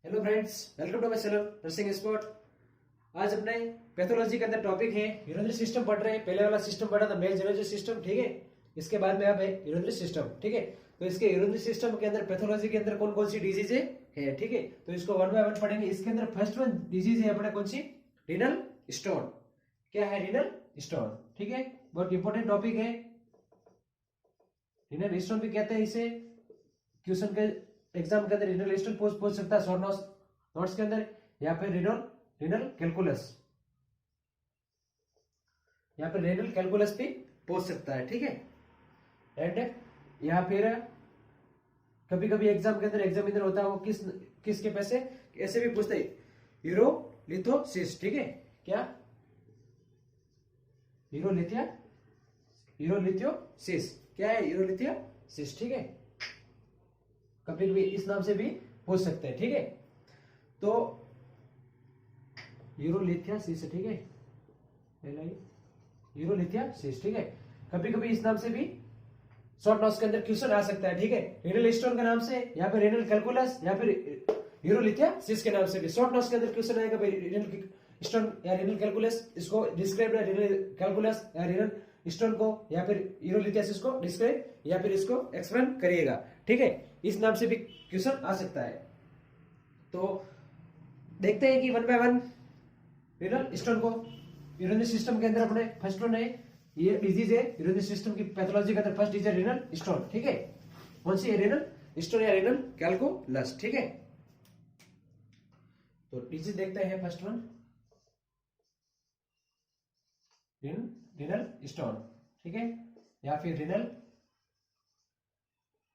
Hello friends, welcome to my channel nursing expert. आज अपने pathology के अंदर टॉपिक है यूरिनरी सिस्टम पढ़ रहे हैं। पहले वाला सिस्टम पढ़ा था मेल जनरल सिस्टम, ठीक है। इसके बाद में अब है यूरिनरी सिस्टम, ठीक है। तो इसके यूरिनरी सिस्टम के अंदर पैथोलॉजी के अंदर कौन कौन सी डिजीज है, ठीक है। तो इसको वन बाय वन पढ़ेंगे। इसके अंदर फर्स्ट वन डिजीज है अपने कौन सी, रीनल स्टोन। क्या है रीनल स्टोन, ठीक है। बहुत इंपॉर्टेंट टॉपिक है। रीनल स्टोन भी कहते हैं इसे। क्वेश्चन के एग्जाम के अंदर रीनल स्टोन पूछ सकता है शॉर्ट नोट्स के अंदर, या फिर रीनल कैलकुलस, यहाँ पे रीनल कैलकुलस भी पूछ सकता है, ठीक है। एंड या फिर कभी कभी एग्जाम के अंदर एग्जामिनर होता है वो किसके पैसे ऐसे भी पूछते हैं, यूरोलिथोसिस, ठीक है। क्या यूरोलिथोसिस, क्या है यूरोलिथोसिस, ठीक है। कभी कभी इस नाम से भी पूछ सकते हैं, ठीक है। तो यूरोलिथियासिस, ठीक है, यूरोलिथियासिस, ठीक है। कभी कभी इस नाम से भी शॉर्ट नोट्स के अंदर क्वेश्चन आ सकता है, ठीक है। रीनल स्टोन के नाम से, या फिर रीनल कैलकुलस, या फिर यूरोलिथियासिस के नाम से भी शॉर्ट नोट्स के अंदर क्वेश्चन आएगा। रीनल स्टोन या रीनल कैलकुलस, इसको डिस्क्राइब रीनल कैलकुलस या रीनल स्टोन को या फिर यूरोलिथियासिस को डिस्क्राइब या फिर इसको एक्सप्लेन करिएगा, ठीक है। इस नाम से भी क्वेश्चन आ सकता है। तो देखते हैं कि one by one renal stone को यूरिनरी सिस्टम के अंदर अपने फर्स्ट वन है, ये डिजीज है यूरिनरी सिस्टम की पैथोलॉजी के अंदर फर्स्ट डिजीज है रीनल स्टोन, ठीक है। कौन सी है, रीनल स्टोन या रीनल कैलकुलस, ठीक है। तो डिजीज देखते हैं फर्स्ट वन, रीनल स्टोन, ठीक है, या फिर रीनल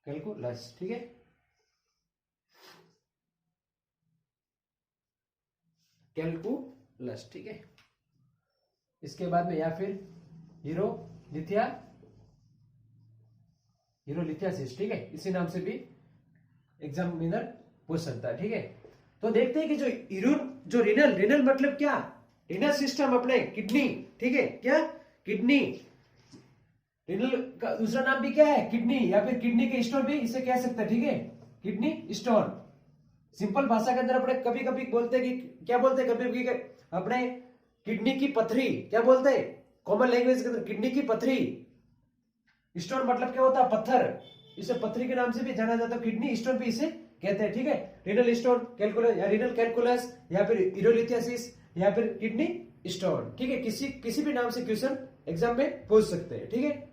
कैलकुलस, ठीक है। कैलकुलस, ठीक है। इसके बाद में या फिर यूरोलिथियासिस, ठीक है। इसी नाम से भी एग्जामिनर पूछ सकता है, ठीक है। तो देखते हैं कि जो रीनल मतलब क्या, रीनल सिस्टम अपने किडनी, ठीक है। क्या किडनी, रीनल का दूसरा नाम भी क्या है, किडनी, या फिर किडनी के स्टोन भी इसे कह सकते हैं, ठीक है। किडनी स्टोन सिंपल भाषा के अंदर अपने कभी कभी बोलते हैं कि क्या बोलते हैं, कभी कभी अपने किडनी की पथरी, क्या बोलते हैं कॉमन लैंग्वेज के अंदर, किडनी की पथरी। स्टोन मतलब क्या होता है, पत्थर। इसे पथरी के नाम से भी जाना जाता है, किडनी स्टोन भी इसे कहते हैं, ठीक है। रीनल स्टोन, कैलकुलस या रीनल कैलकुलस, या फिर यूरोलिथियासिस, या फिर किडनी स्टोन, ठीक है। किसी भी नाम से क्वेश्चन एग्जाम में पूछ सकते हैं, ठीक है।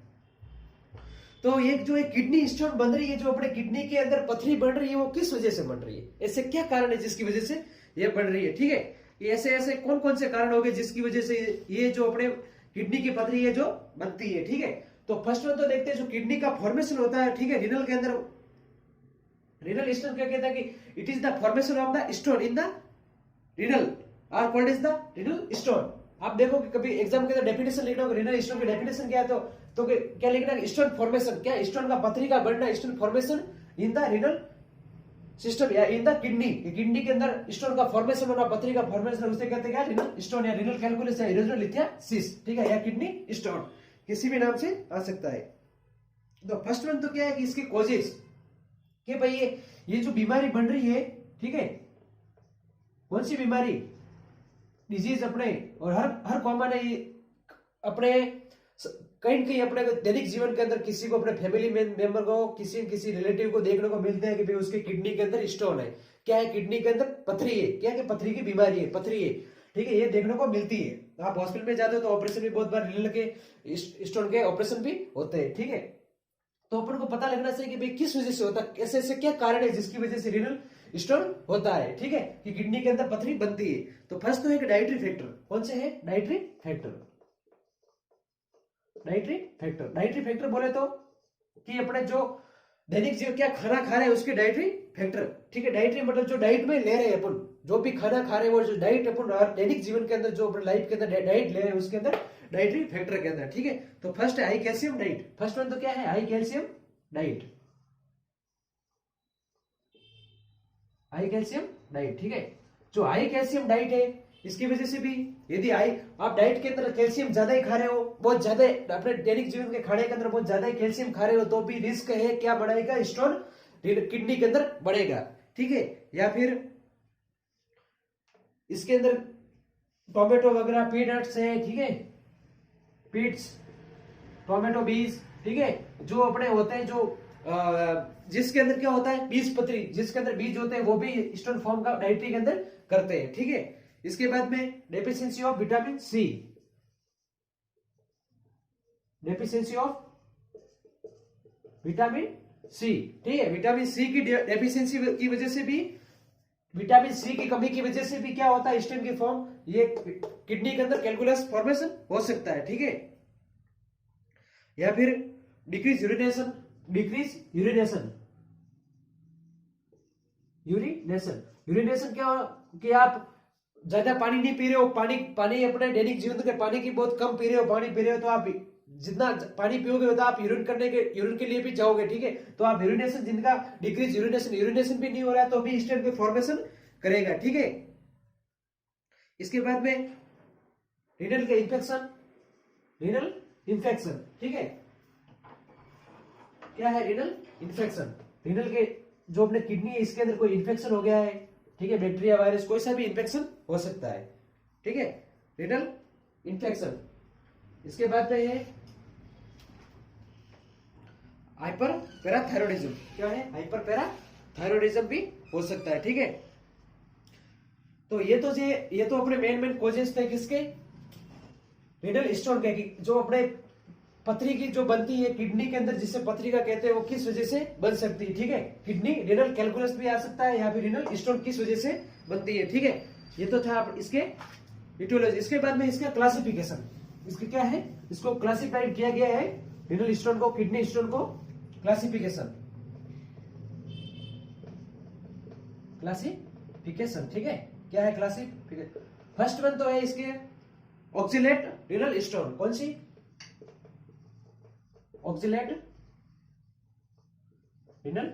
तो ये जो एक किडनी स्टोन बन रही है, जो अपने किडनी के अंदर पथरी बन रही है, वो किस वजह से बन रही है, ऐसे क्या कारण है जिसकी वजह से ये बन रही है, ठीक है। ये ऐसे कौन कौन से कारण हो गए जिसकी वजह से ये जो अपने किडनी की पथरी है जो बनती है, ठीक है। तो फर्स्ट वन तो देखते हैं जो किडनी का फॉर्मेशन होता है, ठीक है, रीनल के अंदर। रीनल स्टोन क्या कहता है कि it is the formation of the stone in the renal are called is the renal stone. आप देखो कि कभी एग्जाम के अंदर डेफिनेशन लिखना होगा, रीनल स्टोन की डेफिनेशन क्या है, तो क्या लिखना है, स्टोन फॉर्मेशन, क्या स्टोन का पथरी का बनना, stone formation in the renal system या इन द किडनी के अंदर स्टोन का फॉर्मेशन होना, पथरी का फॉर्मेशन, उसे कहते हैं क्या, रीनल स्टोन या रीनल कैलकुलस या यूरोलिथियासिस, ठीक है, या किडनी स्टोन, किसी भी नाम से आ सकता है। तो फर्स्ट वन तो क्या है कि इसके कॉजेस, कि भाई ये जो बीमारी बन रही है, ठीक है, कौन सी बीमारी, डिजीज अपने, और हर कॉमन है ये अपने कहीं न कहीं अपने दैनिक जीवन के अंदर किसी को, अपने फैमिली मेंबर को, किसी रिलेटिव को देखने को मिलते हैं कि भाई उसके किडनी के अंदर स्टोन है। क्या है, किडनी के अंदर पथरी है, क्या है, पथरी की बीमारी है, पथरी है, ठीक है। ये देखने को मिलती है। आप हॉस्पिटल में जाते हो तो ऑपरेशन भी बहुत बार रीनल के स्टोन के ऑपरेशन भी होते हैं, ठीक है। तो अपन को पता लगना चाहिए कि भाई किस वजह से होता है, ऐसे ऐसे क्या कारण है जिसकी वजह से रीनल स्टोन होता है, ठीक है, कि किडनी के अंदर पथरी बनती है। तो फर्स्ट तो है डाइटरी फैक्टर, कौन से है, डाइटरी फैक्टर। डाइटरी फैक्टर बोले तो कि अपने जो दैनिक जीवन क्या खाना खा रहे हैं उसके डाइटरी फैक्टर, ठीक है। डाइटरी मतलब जो डाइट में ले रहे हैं अपन, जो भी खाना खा रहे हैं वो जो डाइट अपन दैनिक जीवन के अंदर जो अपने लाइफ के अंदर डाइट ले रहे हैं उसके अंदर डाइटरी फैक्टर के अंदर, ठीक है। तो फर्स्ट है high calcium diet, first one तो क्या है, high calcium diet, high calcium diet, ठीक है। जो हाई कैल्शियम डाइट है इसकी वजह से भी, यदि आप डाइट के अंदर कैल्शियम ज्यादा ही खा रहे हो, बहुत ज्यादा अपने दैनिक जीवन के खाने के अंदर बहुत ज्यादा ही कैल्शियम खा रहे हो, तो भी रिस्क है क्या बढ़ाएगा, स्टोन किडनी के अंदर बढ़ेगा, ठीक है। या फिर इसके अंदर टोमेटो वगैरह पीनट्स है, ठीक है, पीट्स, टोमेटो बीज, ठीक है, जो अपने होते हैं, जो जिसके अंदर क्या होता है, बीज पत्री, जिसके अंदर बीज होते हैं, वो भी स्टोन फॉर्म का डाइट्री के अंदर करते हैं, ठीक है। इसके बाद में deficiency of vitamin C, deficiency of vitamin C, ठीक है, विटामिन सी की डेफिशिएंसी की वजह से भी, विटामिन सी की कमी की वजह से भी क्या होता है, स्टोन की फॉर्म, ये किडनी के अंदर कैलकुलस फॉर्मेशन हो सकता है, ठीक है। या फिर decrease urination, decrease urination, urination, urination क्या कि आप ज्यादा पानी नहीं पी रहे हो, पानी अपने दैनिक जीवन के पानी की बहुत कम पी रहे हो, पानी पी रहे हो, तो आप जितना पानी पियोगे तो आप यूरिन के लिए भी जाओगे, ठीक है। तो आप यूरिनेशन, जिनका डिक्रीज यूरिनेशन भी नहीं हो रहा है, तो भी स्टोन पे फॉर्मेशन करेगा, ठीक है। इसके बाद में रीनल का इन्फेक्शन, रीनल इन्फेक्शन, ठीक है, क्या है रीनल इन्फेक्शन, रीनल के जो अपने किडनी है, इसके अंदर कोई इन्फेक्शन हो गया है, ठीक है, बैक्टीरिया, वायरस, कोई सा भी इन्फेक्शन हो सकता है, ठीक है, रीनल इन्फेक्शन। इसके बाद में है हाइपर पैराथायरॉयडिज्म, क्या है, हाइपर पैराथायरॉयडिज्म भी हो सकता है, ठीक है। तो ये तो अपने मेन कॉजेस थे किसके, रीनल स्टोन के, जो अपने पथरी की जो बनती है किडनी के अंदर, जिसे पथरी का कहते हैं, वो किस वजह से बन सकती है, ठीक है, किडनी रीनल कैलकुलस भी आ सकता है, या फिर रीनल स्टोन किस वजह से बनती है, ठीक है। ये तो था इसके इटियोलॉजी। इसके बाद में इसका क्लासिफिकेशन, इसके क्या है, इसको क्लासिफाइड किया गया है, रीनल स्टोन को, किडनी स्टोन को, क्लासिफिकेशन, क्लासिफिकेशन, ठीक है, क्या है क्लासिफिकेशन। फर्स्ट वन तो है इसके ऑक्सिलेट रीनल स्टोन, कौन सी, ऑक्सिलेट रीनल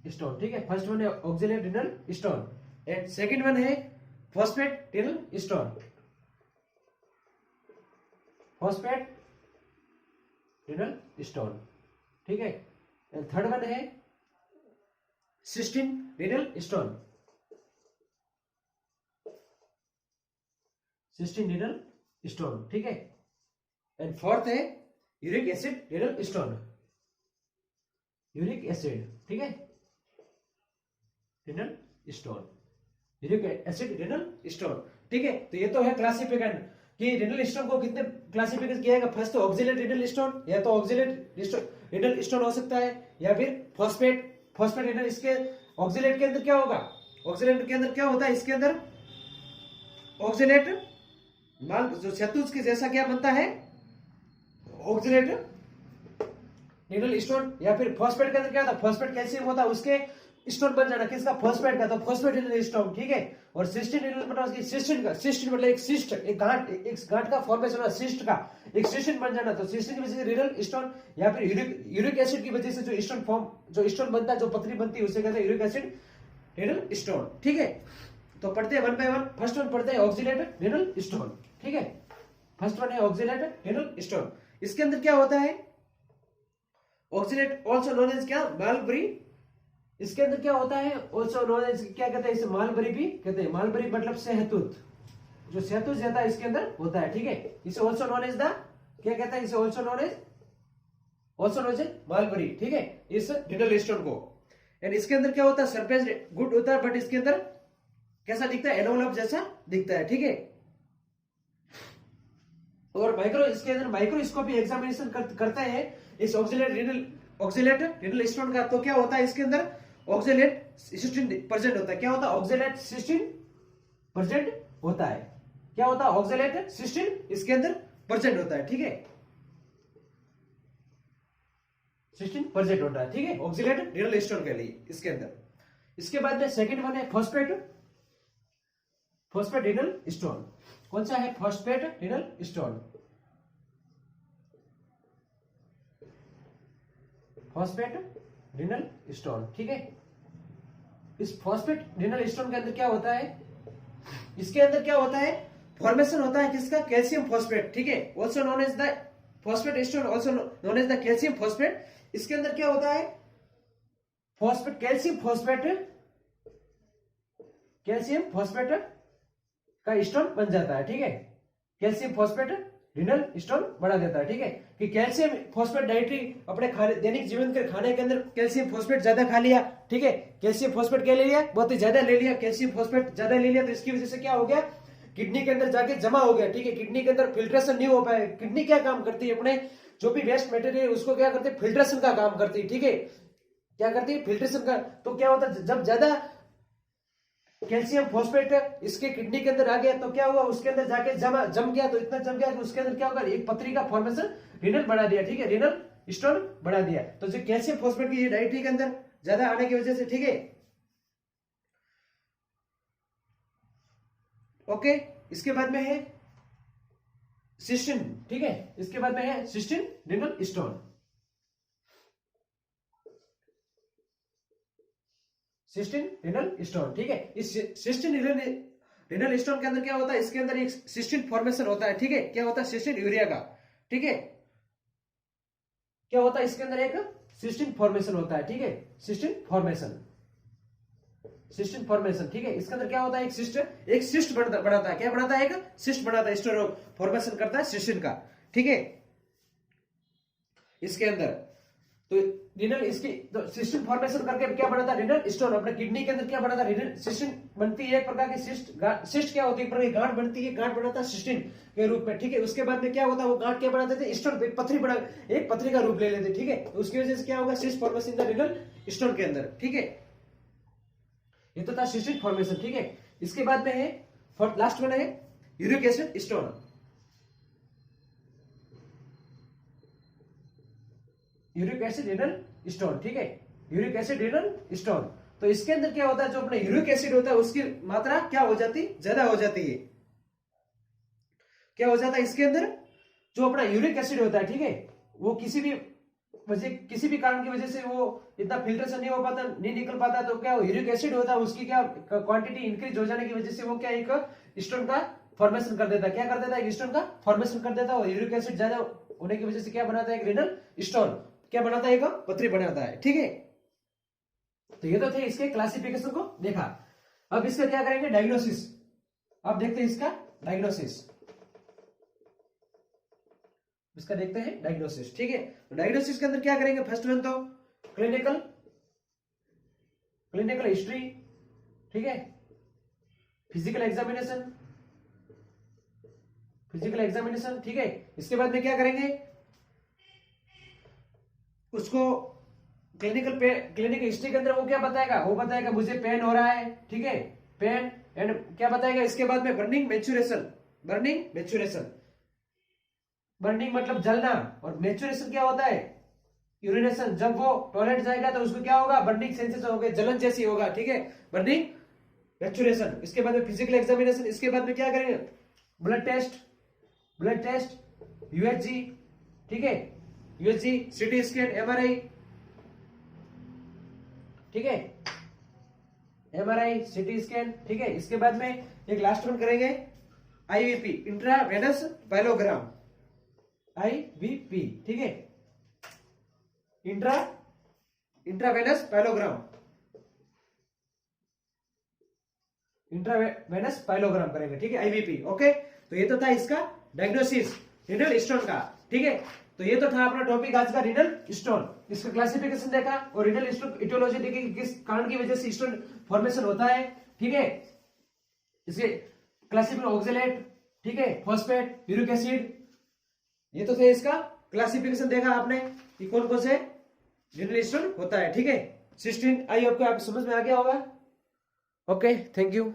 स्टोन, ठीक है, फर्स्ट वन है oxalate renal stone, and second one है phosphate renal stone, phosphate renal stone, ठीक है, एंड थर्ड वन है cystine renal stone, cystine renal stone, ठीक है, एंड फोर्थ है uric acid renal stone, uric acid, ठीक है, renal stone, uric acid renal stone, ठीक है। तो ये तो है क्लासिफिकेशन कि रीनल स्टोन को कितने क्लासिफिकेशन किया गया, फर्स्ट तो ऑक्सिलेट रीनल स्टोन, या तो ऑक्सिलेट रीनल स्टोन हो सकता है, या फिर फॉस्फेट रीनल। इसके ऑक्सिलेट के अंदर क्या होगा, ऑक्सिलेट के अंदर क्या होता है, इसके अंदर ऑक्सिलेट माल जो शतुज के जैसा क्या बनता है, ऑक्सिलेट रीनल स्टोन, या फिर फॉस्फेट के अंदर क्या होता है, फॉस्फेट कैल्शियम होता है, उसके स्टोन बन जाना किसका, फॉस्फेट का, तो फॉस्फेट रीनल स्टोन, ठीक है। और सिस्टीन रीनल मतलब सिस्टीन का, सिस्टीन मतलब एक सिस्ट, एक गांठ का फॉर्मेशन होता है, सिस्ट का एक सिस्टीन बन जाना, तो सिस्टीन की वजह से रीनल स्टोन, या फिर यूरिक एसिड की वजह से जो स्टोन फॉर्म, जो स्टोन बनता है, जो पथरी बनती है, उसे कहते हैं यूरिक एसिड रीनल स्टोन, ठीक है। तो पढ़ते हैं one by one. First one पढ़ते हैं ऑक्सिलेट रीनल स्टोन, ठीक है, फर्स्ट वन है ऑक्सिलेट रीनल स्टोन। इसके अंदर क्या होता है, ऑक्सिलेट ऑल्सो नोन एज क्या, मालबरी, इसके अंदर क्या होता है, ऑल्सो नोन एज क्या कहते हैं, इसे मालबरी भी कहते हैं, मालबरी मतलब शहतूत, जो शहतूत रहता है इसके अंदर होता है, ठीक है, इसे ऑल्सो नोन एज द क्या कहता है, इसे ऑल्सो नोन एज मालबरी, ठीक है, इस रीनल स्टोन को। एंड इसके अंदर क्या होता है, सरफेस गुड होता है, बट इसके अंदर कैसा दिखता है, एनवलप जैसा दिखता है, ठीक है। और इसके अंदर माइक्रोस्कोपी एग्जामिनेशन करते हैं इस ऑक्सिलेट रीनल स्टोन का, तो क्या होता है, इसके अंदर ऑक्सिलेट सिस्टीन प्रेजेंट होता है, क्या होता है, ऑक्सिलेट सिस्टीन प्रेजेंट होता है, क्या होता है, ऑक्सिलेट सिस्टीन इसके अंदर प्रेजेंट होता है, ठीक है, सिस्टीन प्रेजेंट होता है, ठीक है, ऑक्सिलेट रीनल स्टोन के लिए इसके अंदर। इसके बाद में सेकंड वन है फॉस्फेट रीनल स्टोन, कौन सा है, phosphate renal stone, phosphate renal stone, ठीक है। इस फॉस्फेट रीनल स्टोन के अंदर क्या होता है, इसके अंदर क्या होता है, फॉर्मेशन होता है किसका, कैल्शियम फॉस्फेट, ठीक है, also known as the phosphate stone, also known as the calcium phosphate. इसके अंदर क्या होता है, कैल्शियम फॉस्फेट का स्टोन बन जाता है, ठीक है। कैल्शियम फॉस्फेट रीनल स्टोन बना देता है, ठीक है। कि कैल्शियम फॉस्फेट डाइटरी अपने खाने दैनिक जीवन के खाने के अंदर कैल्शियम फॉस्फेट ज्यादा खा लिया, ठीक है। कैल्शियम फॉस्फेट क्या ले लिया, बहुत ही ज्यादा ले लिया, कैल्शियम फॉस्फेट ज्यादा ले लिया, तो इसकी वजह से क्या हो गया, किडनी के अंदर जाके जमा हो गया, ठीक है। किडनी के अंदर फिल्ट्रेशन नहीं हो पाया। किडनी क्या काम करती है, अपने जो भी वेस्ट मटेरियल उसको क्या करते हैं, फिल्ट्रेशन का काम करती है, ठीक है। क्या करती है, फिल्ट्रेशन का। तो क्या होता है, जब ज्यादा कैल्शियम फॉस्फेट इसके किडनी के अंदर आ गया तो क्या हुआ, उसके अंदर जाके जम गया, तो इतना जम गया कि उसके अंदर क्या होगा, एक पथरी का फॉर्मेशन रीनल बना दिया, ठीक है, रीनल स्टोन बना दिया। तो जो कैल्शियम फॉस्फेट की डाइटरी के अंदर ज्यादा आने की वजह से, ठीक है, ओके। इसके बाद में है सिस्टिन, ठीक है, इसके बाद में है cystine renal stone. Cystine renal stone, ठीक है। इस सिस्टिन रीनल स्टोन के अंदर क्या होता है, इसके अंदर एक सिस्टिन फॉर्मेशन होता है, ठीक है। क्या होता है, सिस्टिन यूरिया का, ठीक है। क्या होता है, इसके अंदर एक सिस्टिन फॉर्मेशन होता है, ठीक है, सिस्टिन फॉर्मेशन, सिस्टिन फॉर्मेशन, ठीक है। इसके अंदर क्या होता है, एक सिस्ट बनाता है, क्या बनाता है, एक सिस्ट बनाता है, स्टोर फॉर्मेशन करता है सिस्टिन का, ठीक है। इसके अंदर तो रीनल इसकी तो सिस्टिन फॉर्मेशन करके क्या बनाता है, रीनल स्टोन। अपने किडनी के अंदर क्या बनाता है, रीनल सिस्टिन बनती है, एक प्रकार की सिस्ट क्या होती है, एक प्रकार की गांठ बनती है, गांठ बनाता है सिस्टिन के रूप में, ठीक है। उसके बाद में क्या होता है, वो गांठ क्या बना देते हैं, स्टोन, एक पथरी का रूप ले लेते, ठीक है। तो उसकी वजह से क्या होगा, cyst formation in the renal stone के अंदर, ठीक है। ये तो था सिस्टिन फॉर्मेशन, ठीक है। इसके बाद में है लास्ट में है uric acid stone. Uric acid renal stone, ठीक है, यूरिक एसिड रीनल स्टोन। तो इसके अंदर क्या होता है, जो अपना यूरिक एसिड होता है उसकी मात्रा क्या हो जाती, ज्यादा हो जाती है। क्या हो जाता है, इसके अंदर जो अपना यूरिक एसिड होता है, ठीक है, वो किसी भी कारण की वजह से वो इतना फिल्ट्रेशन नहीं हो पाता, नहीं निकल पाता, तो क्या यूरिक एसिड होता है उसकी क्या क्वांटिटी इंक्रीज हो जाने की वजह से वो क्या एक स्टोन का फॉर्मेशन कर देता है, क्या कर देता है, एक स्टोन का फॉर्मेशन कर देता है। यूरिक एसिड ज्यादा होने की वजह से क्या बनाता है, एक रीनल स्टोन क्या बनाता है, एक पथरी बनाता है, ठीक है। तो ये तो थे इसके क्लासिफिकेशन को देखा। अब इसका क्या करेंगे, डायग्नोसिस। अब देखते हैं इसका डायग्नोसिस, इसका देखते हैं डायग्नोसिस, ठीक है। तो डायग्नोसिस के अंदर क्या करेंगे, फर्स्ट वन तो क्लिनिकल हिस्ट्री, ठीक है, फिजिकल एग्जामिनेशन, ठीक है। इसके बाद में क्या करेंगे, उसको क्लिनिकल हिस्ट्री के अंदर वो क्या बताएगा, वो बताएगा मुझे पेन हो रहा है, ठीक है, पेन एंड क्या बताएगा। इसके बाद में बर्निंग मतलब जलना, और मैच्योरेशन क्या होता है, यूरिनेशन। जब वो टॉयलेट जाएगा तो उसको क्या होगा, बर्निंग सेंसेशन होगा, जलन जैसी होगा, ठीक है, बर्निंग मैच्योरेशन। इसके बाद में फिजिकल एग्जामिनेशन। इसके बाद में क्या करेंगे, ब्लड टेस्ट, यूएचजी, ठीक है, यूएचजी, सीटी स्कैन, एमआरआई, ठीक है, एमआरआई, सीटी स्कैन, ठीक है। इसके बाद में एक लास्ट वन करेंगे आईवीपी, इंट्रावेनस पाइलोग्राम, आईवीपी, ठीक है, इंट्रावेनस पाइलोग्राम करेंगे, ठीक है, आईवीपी, ओके। तो ये तो था इसका डायग्नोसिस रीनल स्टोन का, ठीक है। तो ये तो था अपना टॉपिक आज का, रीनल स्टोन। इसका क्लासिफिकेशन देखा और रीनल स्टोन इटियोलॉजी देखी कि किस कारण की वजह से स्टोन फॉर्मेशन होता है, ठीक है। इसके क्लासिफिकेशन ऑक्सलेट, ठीक है, फॉस्फेट, यूरिक एसिड, ये तो थे इसका क्लासिफिकेशन देखा आपने कि कौन कौन से रीनल स्टोन होता है, ठीक है। सिस्टीन, आई होप को आप समझ में आ गया होगा। Okay, thank you.